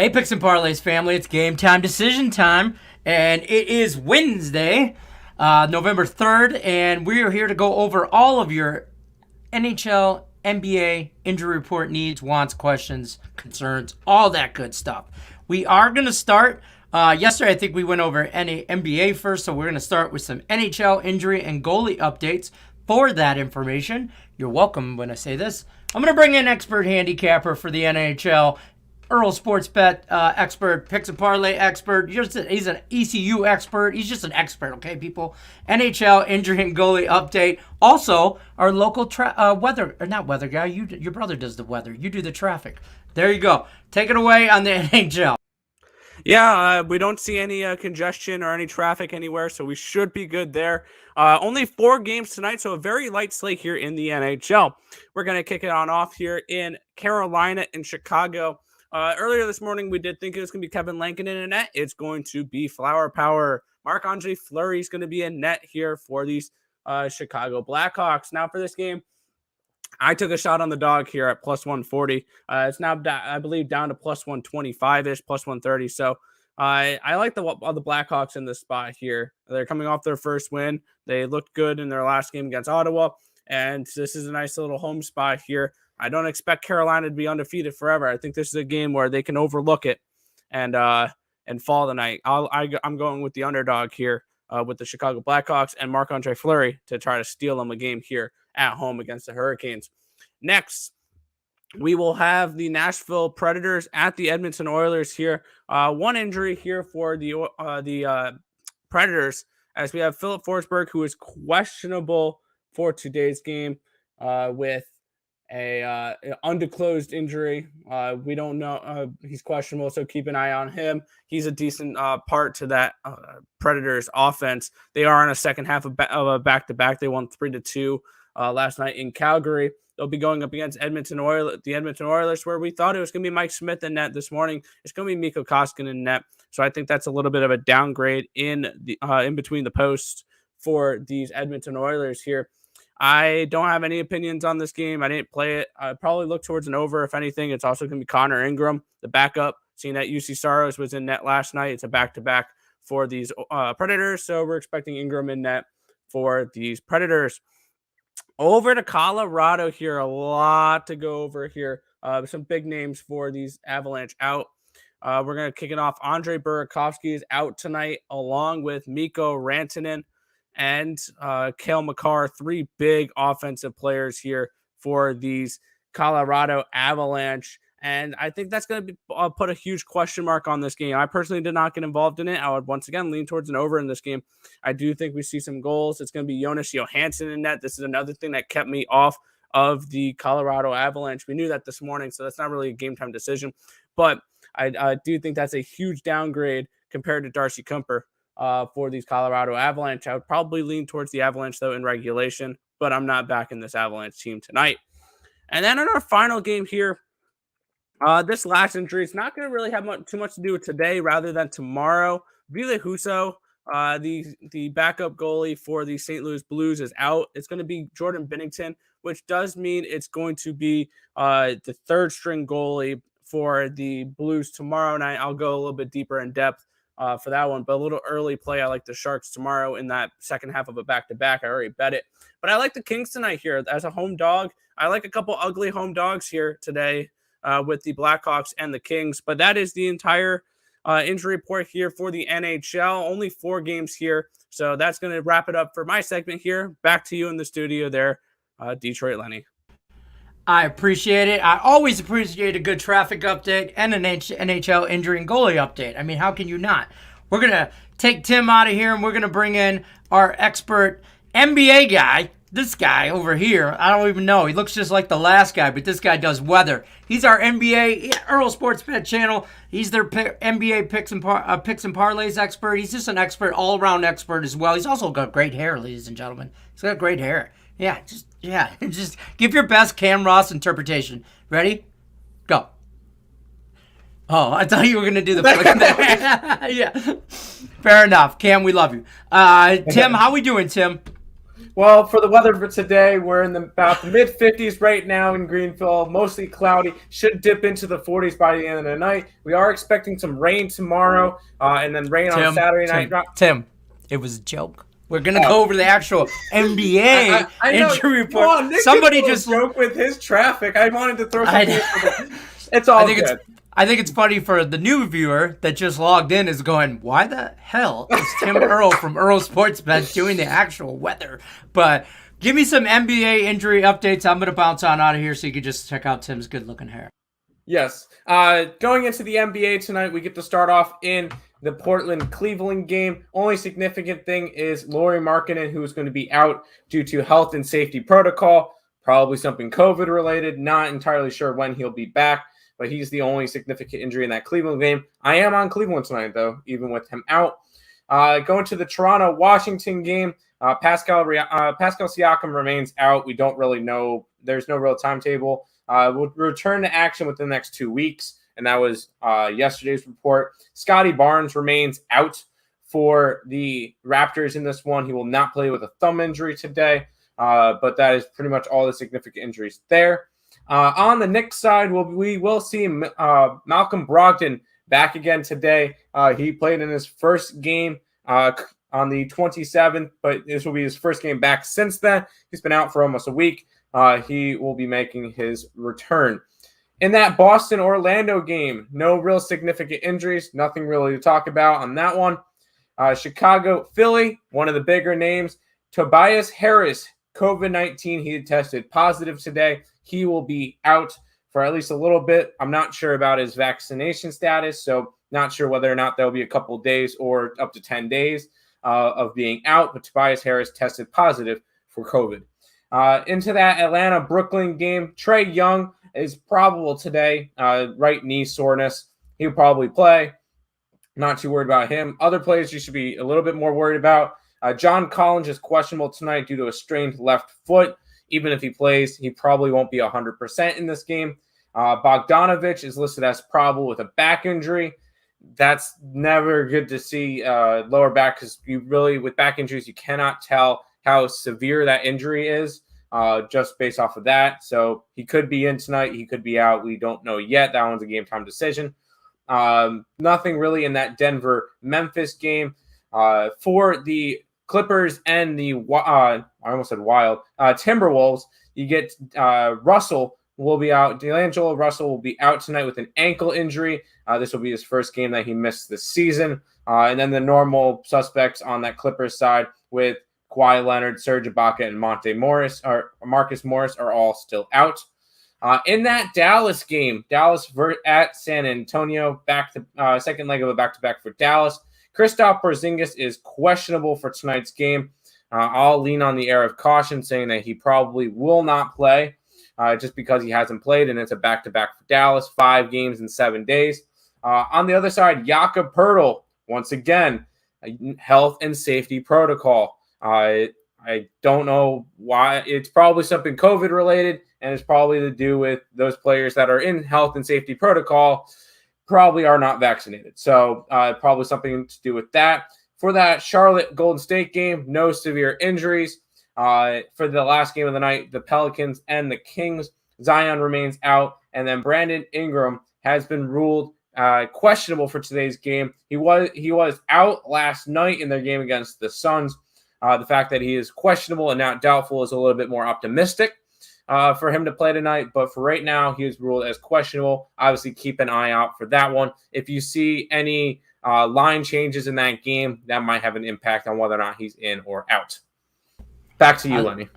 Hey, Picks and Parlays family, it's game time, decision time, and it is Wednesday, November 3rd, and we are here to go over all of your NHL, NBA, injury report needs, wants, questions, concerns, all that good stuff. We are going to start, yesterday I think we went over NBA first, so we're going to start with some NHL injury and goalie updates. For that information, you're welcome when I say this. I'm going to bring in expert handicapper for the NHL, Earl Sports Bet expert, Picks and Parlay expert. He's an ECU expert. He's just an expert, okay, people? NHL injury and goalie update. Also, our local not weather guy. Your brother does the weather. You do the traffic. There you go. Take it away on the NHL. Yeah, we don't see any congestion or any traffic anywhere, so we should be good there. Only 4 games tonight, so a very light slate here in the NHL. We're going to kick it on off here in Carolina and Chicago. Earlier this morning, we did think it was going to be Kevin Lankinen in net. It's going to be Flower Power. Marc-Andre Fleury is going to be in net here for these Chicago Blackhawks. Now for this game, I took a shot on the dog here at plus 140. It's now, I believe, down to plus 125-ish, plus 130. So I like the Blackhawks in this spot here. They're coming off their first win. They looked good in their last game against Ottawa, and this is a nice little home spot here. I don't expect Carolina to be undefeated forever. I think this is a game where they can overlook it and fall tonight. I'm going with the underdog here with the Chicago Blackhawks and Marc-Andre Fleury to try to steal them a game here at home against the Hurricanes. Next, we will have the Nashville Predators at the Edmonton Oilers here. One injury here for the Predators, as we have Philip Forsberg, who is questionable for today's game with a undisclosed injury. We don't know. He's questionable, so keep an eye on him. He's a decent part to that Predators offense. They are in a second half of a back-to-back. They won 3-2 last night in Calgary. They'll be going up against the Edmonton Oilers, where we thought it was going to be Mike Smith in net this morning. It's going to be Mikko Koskinen in net. So I think that's a little bit of a downgrade in between the posts for these Edmonton Oilers here. I don't have any opinions on this game. I didn't play it. I probably look towards an over. If anything, it's also going to be Connor Ingram, the backup. Seeing that UC Saros was in net last night. It's a back-to-back for these Predators. So we're expecting Ingram in net for these Predators. Over to Colorado here. A lot to go over here. Some big names for these Avalanche out. We're going to kick it off. Andre Burakovsky is out tonight, along with Mikko Rantanen and Cale Makar, 3 big offensive players here for these Colorado Avalanche. And I think that's going to put a huge question mark on this game. I personally did not get involved in it. I would once again lean towards an over in this game. I do think we see some goals. It's going to be Jonas Johansson in net. This is another thing that kept me off of the Colorado Avalanche. We knew that this morning, so that's not really a game time decision. But I do think that's a huge downgrade compared to Darcy Kuemper for these Colorado Avalanche. I would probably lean towards the Avalanche, though, in regulation, but I'm not backing this Avalanche team tonight. And then in our final game here, this last injury is not going to really have too much to do with today rather than tomorrow. Ville Husso, the backup goalie for the St. Louis Blues, is out. It's going to be Jordan Binnington, which does mean it's going to be the third string goalie for the Blues tomorrow night. I'll go a little bit deeper in depth for that one, but a little early play. I like the Sharks tomorrow in that second half of a back-to-back. I already bet it, but I like the Kings tonight here as a home dog. I like a couple ugly home dogs here today with the Blackhawks and the Kings, but that is the entire injury report here for the NHL. Only 4 games here, so that's going to wrap it up for my segment here. Back to you in the studio there, Detroit Lenny. I appreciate it. I always appreciate a good traffic update and an NHL injury and goalie update. I mean, how can you not? We're going to take Tim out of here, and we're going to bring in our expert NBA guy. This guy over here, I don't even know. He looks just like the last guy, but this guy does weather. He's our NBA, Earl Sports Bet channel. He's their NBA picks and parlays expert. He's just an expert, all-around expert as well. He's also got great hair, ladies and gentlemen. He's got great hair. Just give your best Cam Ross interpretation. Ready? Go. Oh, I thought you were going to do the flick there. Yeah. Fair enough. Cam, we love you. Tim, how we doing, Tim? Well, for the weather for today, we're in about the mid-50s right now in Greenville, mostly cloudy. Should dip into the 40s by the end of the night. We are expecting some rain tomorrow, and then rain on Saturday night. Tim, it was a joke. We're gonna go over the actual NBA I know. injury report. Come on, Nick Somebody did a just joke with his traffic. I wanted to throw something. It's all good. I think it's funny for the new viewer that just logged in is going, why the hell is Tim Earl from Earl Sports Bet doing the actual weather? But give me some NBA injury updates. I'm going to bounce on out of here so you can just check out Tim's good-looking hair. Yes. Going into the NBA tonight, we get to start off in the Portland-Cleveland game. Only significant thing is Lauri Markkanen, who is going to be out due to health and safety protocol. Probably something COVID-related. Not entirely sure when he'll be back. But he's the only significant injury in that Cleveland game. I am on Cleveland tonight, though, even with him out. Going to the Toronto-Washington game, Pascal Siakam remains out. We don't really know. There's no real timetable. We'll return to action within the next 2 weeks, and that was yesterday's report. Scottie Barnes remains out for the Raptors in this one. He will not play with a thumb injury today, but that is pretty much all the significant injuries there. On the Knicks side, we will see Malcolm Brogdon back again today. He played in his first game on the 27th, but this will be his first game back since then. He's been out for almost a week. He will be making his return. In that Boston-Orlando game, no real significant injuries. Nothing really to talk about on that one. Chicago-Philly, one of the bigger names. Tobias Harris, COVID-19. He tested positive today. He will be out for at least a little bit. I'm not sure about his vaccination status, so not sure whether or not there'll be a couple of days or up to 10 days of being out. But Tobias Harris tested positive for COVID. Into that Atlanta-Brooklyn game, Trey Young is probable today. Right knee soreness. He'll probably play. Not too worried about him. Other players you should be a little bit more worried about. John Collins is questionable tonight due to a strained left foot. Even if he plays, he probably won't be 100% in this game. Bogdanovic is listed as probable with a back injury. That's never good to see lower back because with back injuries, you cannot tell how severe that injury is just based off of that. So he could be in tonight. He could be out. We don't know yet. That one's a game time decision. Nothing really in that Denver-Memphis game. For the Clippers and the I almost said Wild Timberwolves, you get Russell will be out. D'Angelo Russell will be out tonight with an ankle injury. This will be his first game that he missed this season. And then the normal suspects on that Clippers side with Kawhi Leonard, Serge Ibaka, and Marcus Morris are all still out. In that Dallas game, Dallas at San Antonio, second leg of a back-to-back for Dallas. Kristaps Porzingis is questionable for tonight's game. I'll lean on the air of caution, saying that he probably will not play just because he hasn't played, and it's a back-to-back for Dallas, 5 games in 7 days. On the other side, Jakob Poeltl, once again, health and safety protocol. I don't know why. It's probably something COVID-related, and it's probably to do with those players that are in health and safety protocol probably are not vaccinated. So probably something to do with that. For that Charlotte Golden State game, no severe injuries. For the last game of the night, the Pelicans and the Kings, Zion remains out. And then Brandon Ingram has been ruled questionable for today's game. He was out last night in their game against the Suns. The fact that he is questionable and not doubtful is a little bit more optimistic for him to play tonight. But for right now, he is ruled as questionable. Obviously, keep an eye out for that one. If you see any line changes in that game, that might have an impact on whether or not he's in or out. Back to you, Lenny.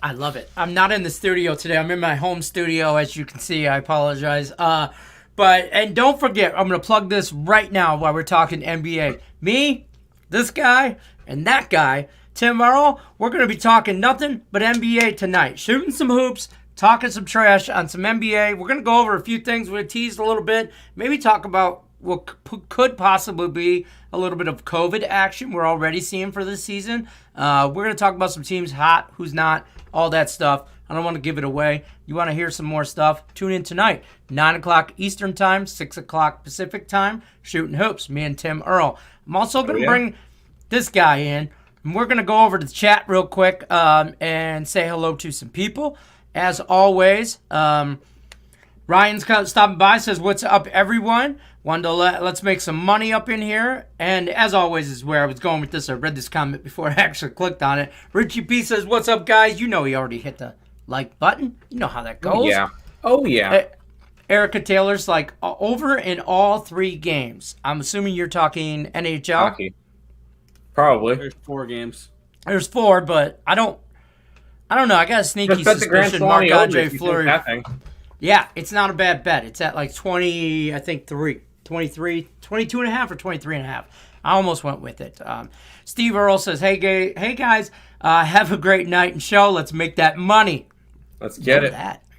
I love it. I'm not in the studio today. I'm in my home studio, as you can see. I apologize. And don't forget, I'm going to plug this right now while we're talking NBA. Me, this guy, and that guy, Tim Earl, we're going to be talking nothing but NBA tonight. Shooting some hoops, talking some trash on some NBA. We're going to go over a few things. We're going to tease a little bit. Maybe talk about what could possibly be a little bit of COVID action we're already seeing for this season. We're going to talk about some teams hot, who's not, all that stuff. I don't want to give it away. You want to hear some more stuff? Tune in tonight, 9 o'clock Eastern Time, 6 o'clock Pacific Time, Shooting Hoops, me and Tim Earl. I'm also going to bring this guy in, And we're going to go over to the chat real quick and say hello to some people. As always, Ryan's stopping by, says, what's up, everyone? Wanted to let's make some money up in here. And as always is where I was going with this. I read this comment before I actually clicked on it. Richie P says, what's up, guys? You know he already hit the like button. You know how that goes. Oh, yeah. Erica Taylor's like, over in all 3 games. I'm assuming you're talking NHL? Hockey. Probably. There's 4 games. There's 4, but I don't know. I got a sneaky suspicion Marc-Andre Fleury. Yeah, it's not a bad bet. It's at like 20, I think 23, 22 and a half or 23 and a half. I almost went with it. Steve Earl says, hey guys, have a great night and show. Let's make that money. Let's get it.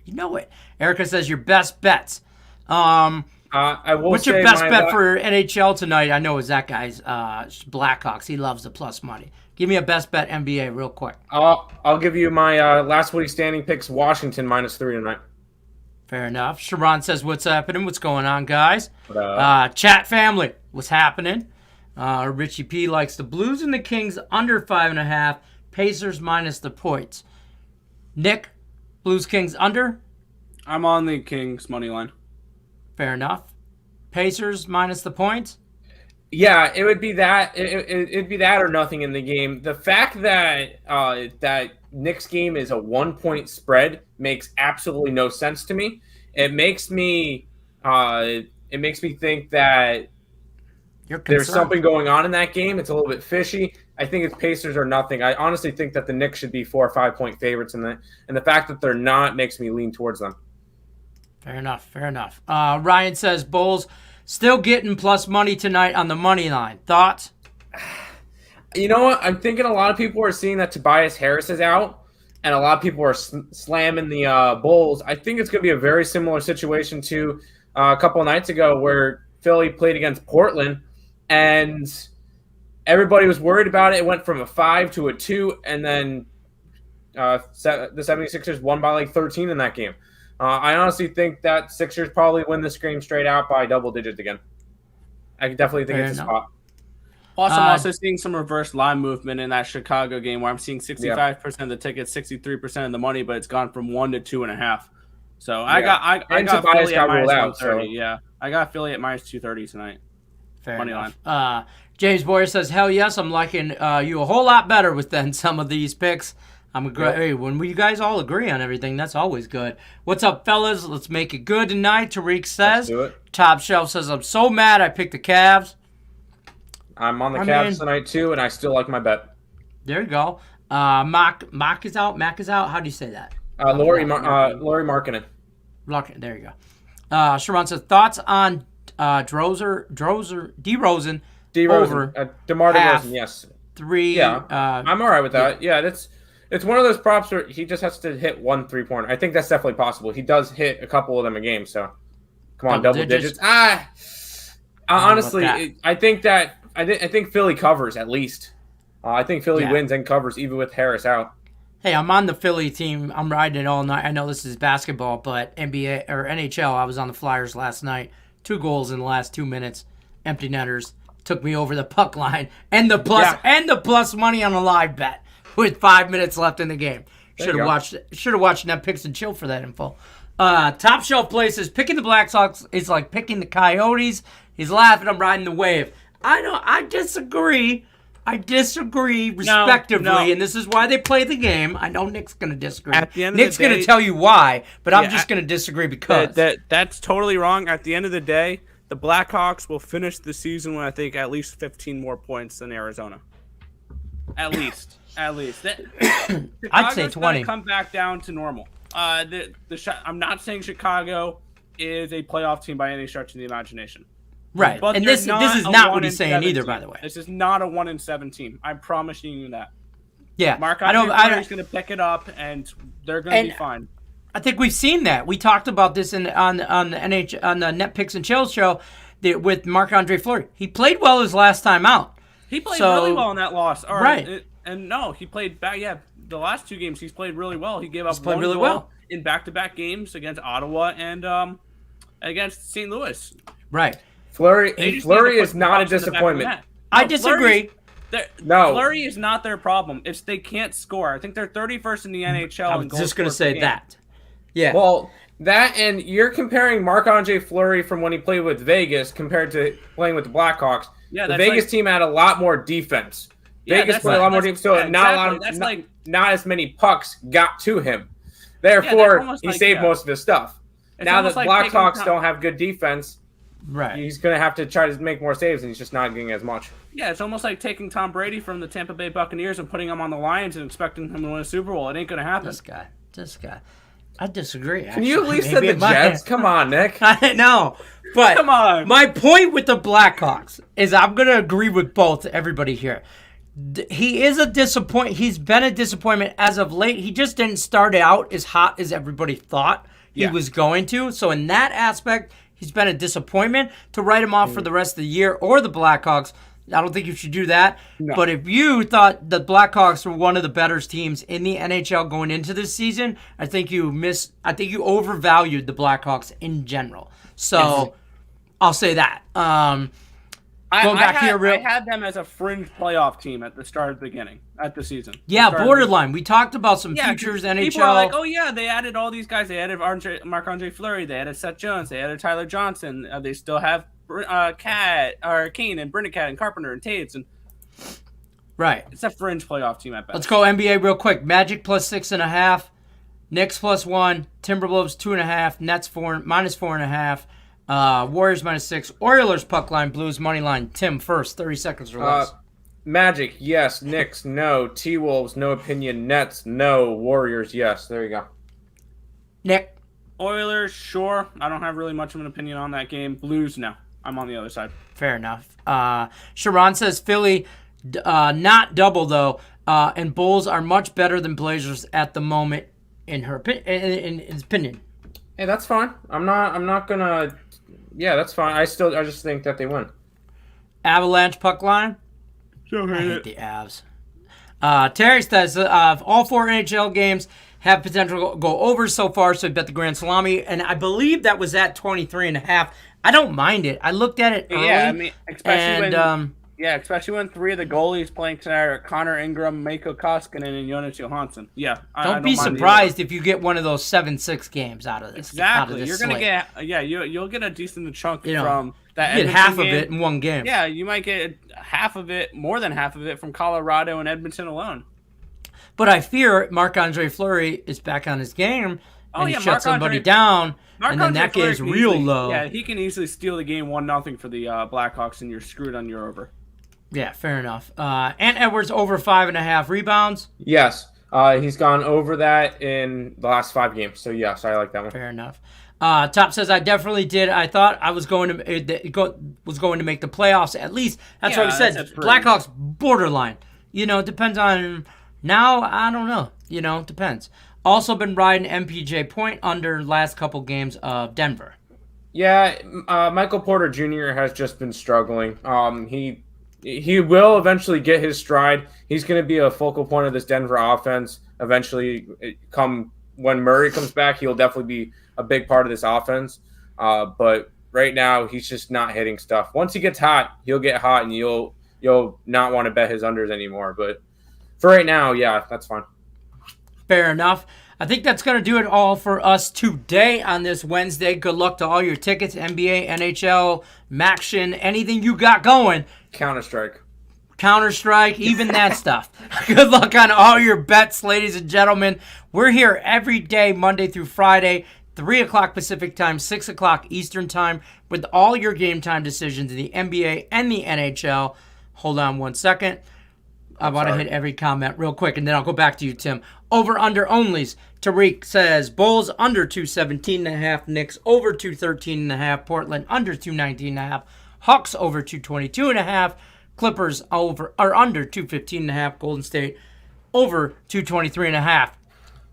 You know it. Erica says your best bets. I will What's your best bet for NHL tonight? I know it's that guy's Blackhawks. He loves the plus money. Give me a best bet NBA real quick. I'll give you my last Woodie standing picks. Washington -3 tonight. Fair enough. Sharon says, what's happening? What's going on, guys? What Chat family, what's happening? Richie P likes the Blues and the Kings under 5.5. Pacers minus the points. Nick, Blues Kings under? I'm on the Kings money line. Fair enough. Pacers minus the points? Yeah, it would be that. It'd be that or nothing in the game. The fact that that Knicks game is a 1-point spread makes absolutely no sense to me. It makes me think that there's something going on in that game. It's a little bit fishy. I think it's Pacers or nothing. I honestly think that the Knicks should be 4 or 5 point favorites, and the fact that they're not makes me lean towards them. Fair enough. Ryan says Bulls still getting plus money tonight on the money line. Thoughts? You know what? I'm thinking a lot of people are seeing that Tobias Harris is out, and a lot of people are slamming the Bulls. I think it's going to be a very similar situation to a couple of nights ago where Philly played against Portland, and everybody was worried about it. It went from a 5 to a 2, and then the 76ers won by like 13 in that game. I honestly think that Sixers probably win this game straight out by double digits again. I definitely think it's a spot. Plus, I'm also seeing some reverse line movement in that Chicago game where I'm seeing 65% of the tickets, 63% of the money, but it's gone from 1 to 2.5. So I got Philly at minus 130. Yeah, I got Philly at minus 230 tonight. Fair money enough. line. James Boyer says, hell yes, I'm liking you a whole lot better than some of these picks. Hey, when you guys all agree on everything, that's always good. What's up, fellas? Let's make it good tonight, Tariq says. Let's do it. Top Shelf says, I'm so mad I picked the Cavs. I'm on the Cavs tonight, too, and I still like my bet. There you go. Mac is out. Mac is out. How do you say that? Laurie Markkinen. There you go. Sharon says, thoughts on DeRozan over DeMar DeRozan, yes. 3. Yeah, I'm all right with that. Yeah, it's one of those props where he just has to hit 1 3-pointer. I think that's definitely possible. He does hit a couple of them a game, so come on, double digits. Honestly, I think Philly covers at least. I think Philly wins and covers even with Harris out. Hey, I'm on the Philly team. I'm riding it all night. I know this is basketball, but NBA or NHL, I was on the Flyers last night. 2 goals in the last 2 minutes. Empty netters. Took me over the puck line and the plus money on a live bet with 5 minutes left in the game. Should have watched Net Picks and Chill for that info. Top Shelf places picking the Blackhawks is like picking the Coyotes. He's laughing. I'm riding the wave. I disagree. Respectively, no. And this is why they play the game. I know Nick's going to disagree. At the end of Nick's the day, going to tell you why, but I'm just going to disagree because that's totally wrong. At the end of the day, the Blackhawks will finish the season with, I think, at least 15 more points than Arizona. At least. I'd say 20. Come back down to normal. I'm not saying Chicago is a playoff team by any stretch of the imagination. Right, but and this is not what he's saying either, by the way. This is not a 1-7 team. I'm promising you that. Yeah, Marc-Andre is going to pick it up, and they're going to be fine. I think we've seen that. We talked about this on the Net Picks and Chill show with Marc-Andre Fleury. He played well his last time out. He played really well in that loss. Right. He played back. Yeah, the last 2 games he's played really well. He gave up one goal in back-to-back games against Ottawa and against St. Louis. Right. Fleury is not a disappointment. I disagree. No. Fleury is not their problem. It's they can't score. I think they're 31st in the NHL. I was just going to say that. Yeah. Well, that and you're comparing Marc-Andre Fleury from when he played with Vegas compared to playing with the Blackhawks. Yeah, the Vegas team had a lot more defense. Vegas played a lot more defense, so not as many pucks got to him. Therefore, he saved most of his stuff. Now that Blackhawks don't have good defense, right, he's going to have to try to make more saves, and he's just not getting as much. Yeah, it's almost like taking Tom Brady from the Tampa Bay Buccaneers and putting him on the Lions and expecting him to win a Super Bowl. It ain't going to happen. This guy. I disagree. Can you at least say the Jets? Come on, Nick. I know, but come on. My point with the Blackhawks is I'm going to agree with both everybody here. He is a disappointment. He's been a disappointment as of late. He just didn't start out as hot as everybody thought he was going to. So in that aspect, he's been a disappointment. To write him off for the rest of the year or the Blackhawks, I don't think you should do that. No. But if you thought the Blackhawks were one of the better teams in the NHL going into this season, I think you overvalued the Blackhawks in general. So I'll say that. I had them as a fringe playoff team at the start of the season. Yeah, borderline. We talked about some futures NHL. People are like, oh yeah, they added all these guys. They added Marc-Andre Fleury. They added Seth Jones. They added Tyler Johnson. They still have Kane and Brinickat and Carpenter and Taves. And right. It's a fringe playoff team at best. Let's go NBA real quick. Magic plus 6.5. Knicks plus 1. Timberwolves 2.5. Nets -4.5. Warriors -6. Oilers puck line. Blues money line. Tim first. 30 seconds or less. Magic, yes. Knicks, no. T-Wolves, no opinion. Nets, no. Warriors, yes. There you go. Nick. Oilers, sure. I don't have really much of an opinion on that game. Blues, no. I'm on the other side. Fair enough. Sharon says Philly, not double though, and Bulls are much better than Blazers at the moment in his opinion. Hey, that's fine. I'm not gonna. Yeah, that's fine. I just think that they win. Avalanche puck line. I hate the Avs. Terry says all 4 NHL games have potential to go over so far, so he bet the Grand Salami, and I believe that was at 23.5. I don't mind it. I looked at it early. Yeah, I mean, especially when 3 of the goalies playing tonight are Connor Ingram, Mikko Koskinen, and Jonas Johansson. Yeah, don't be surprised if you get one of those 7-6 games out of this. Exactly, you're gonna get you'll get a decent chunk from that. You get half of it in one game. Yeah, you might get half of it, more than half of it, from Colorado and Edmonton alone. But I fear Marc-Andre Fleury is back on his game and he shuts somebody down, and then that game's real low. Yeah, he can easily steal the game 1-0 for the Blackhawks, and you're screwed on your over. Yeah, fair enough. Ant Edwards over 5.5 rebounds. Yes, he's gone over that in the last 5 games. So yes, I like that one. Fair enough. Top says I definitely did. I thought I was going to make the playoffs at least. That's what he said. Blackhawks borderline. It depends on. Now, I don't know. Depends. Also been riding MPJ point under last couple games of Denver. Yeah, Michael Porter Jr. has just been struggling. He will eventually get his stride. He's going to be a focal point of this Denver offense. Eventually, come when Murray comes back, he'll definitely be a big part of this offense. But right now, he's just not hitting stuff. Once he gets hot, he'll get hot, and you'll not want to bet his unders anymore. But for right now, yeah, that's fine. Fair enough. I think that's going to do it all for us today on this Wednesday. Good luck to all your tickets, NBA, NHL, Maction, anything you got going. Counter-Strike, even that stuff. Good luck on all your bets, ladies and gentlemen. We're here every day, Monday through Friday, 3 o'clock Pacific time, 6 o'clock Eastern time, with all your game time decisions in the NBA and the NHL. Hold on one second. I want to hit every comment real quick, and then I'll go back to you, Tim. Over under onlys. Tariq says Bulls under 217.5, Knicks over 213.5, Portland under 219.5, Hawks over 222.5, Clippers under 215.5, Golden State over 223.5.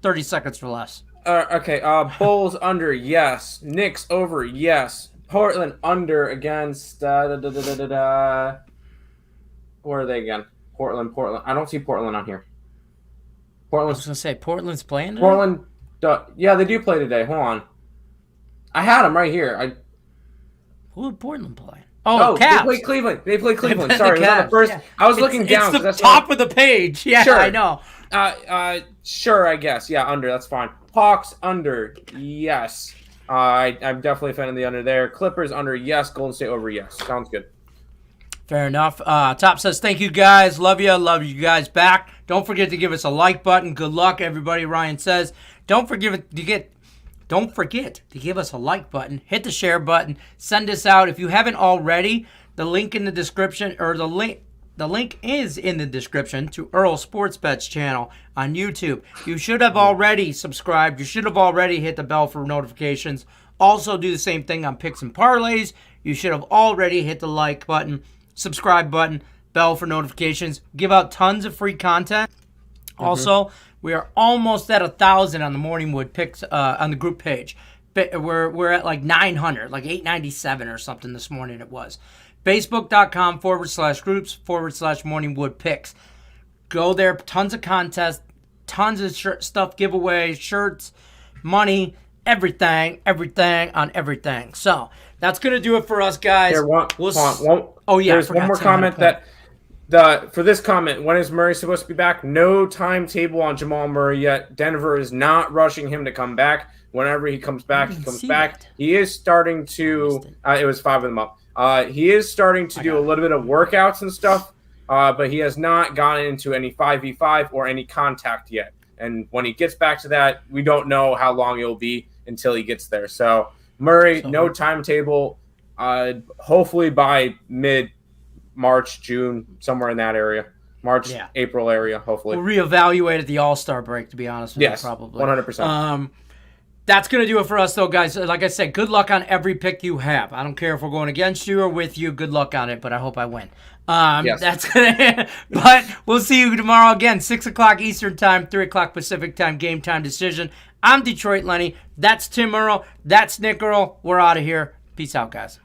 30 seconds or less. Okay. Bulls under, yes. Knicks over, yes. Portland under against. Where are they again? Portland. I don't see Portland on here. I was going to say, Portland's playing today? Portland, yeah, they do play today. Hold on. I had them right here. Who would Portland play? Oh, Caps. they play Cleveland. The Sorry, it was on the Cavs, first. yeah. I was looking down. It's the top of the page. Yeah, Sure. I know. Sure, I guess. Yeah, under. That's fine. Hawks under. Yes. I'm definitely a fan of the under there. Clippers under. Yes. Golden State over. Yes. Sounds good. Fair enough. Top says, thank you guys. Love you guys back. Don't forget to give us a like button. Good luck, everybody. Ryan says, don't forget to give us a like button. Hit the share button. Send us out. If you haven't already, the link in the description, or the link is in the description to Earl Sports Bets channel on YouTube. You should have already subscribed. You should have already hit the bell for notifications. Also do the same thing on Picks and Parlays. You should have already hit the like button, subscribe button, bell for notifications. Give out tons of free content. Also, we are almost at 1,000 on the Morningwood Picks on the group page. We're at like 900, like 897 or something this morning it was. Facebook.com/groups/Morningwood Picks. Go there. Tons of contests, tons of stuff, giveaways, shirts, money, everything on everything. So that's gonna do it for us, guys. There's one more comment for this comment. When is Murray supposed to be back? No timetable on Jamal Murray yet. Denver is not rushing him to come back. Whenever he comes back, he comes back. That. He is starting to. It was 5 of them up. He is starting to do a little bit of workouts and stuff, but he has not gotten into any 5v5 or any contact yet. And when he gets back to that, we don't know how long it'll be until he gets there. So Murray, no timetable. Hopefully by mid-March, June, somewhere in that area. April area, hopefully. We'll reevaluate at the All-Star break, to be honest with you, probably. 100%. That's going to do it for us, though, guys. Like I said, good luck on every pick you have. I don't care if we're going against you or with you. Good luck on it, but I hope I win. That's gonna. But we'll see you tomorrow again, 6 o'clock Eastern Time, 3 o'clock Pacific Time, Game Time Decision. I'm Detroit Lenny. That's Tim Earl. That's Nick Earl. We're out of here. Peace out, guys.